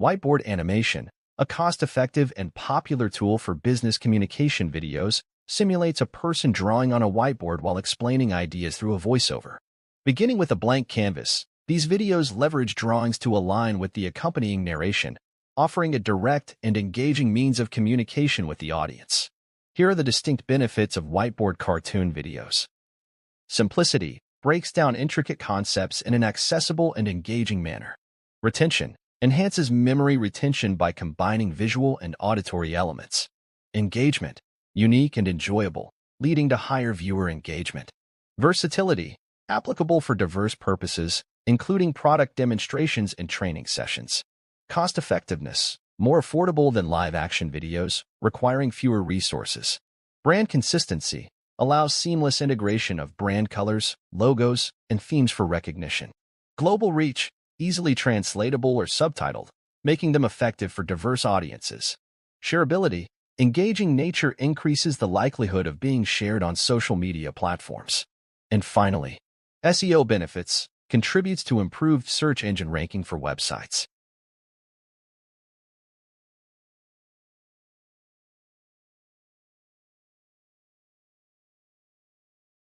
Whiteboard Animation, a cost-effective and popular tool for business communication videos, simulates a person drawing on a whiteboard while explaining ideas through a voiceover. Beginning with a blank canvas, these videos leverage drawings to align with the accompanying narration, offering a direct and engaging means of communication with the audience. Here are the distinct benefits of whiteboard cartoon videos. Simplicity breaks down intricate concepts in an accessible and engaging manner. Retention enhances memory retention by combining visual and auditory elements. Engagement, unique and enjoyable, leading to higher viewer engagement. Versatility, applicable for diverse purposes, including product demonstrations and training sessions. Cost-effectiveness, more affordable than live-action videos, requiring fewer resources. Brand consistency allows seamless integration of brand colors, logos, and themes for recognition. Global reach, easily translatable or subtitled, making them effective for diverse audiences. Shareability, engaging nature increases the likelihood of being shared on social media platforms. And finally, SEO benefits contributes to improved search engine ranking for websites.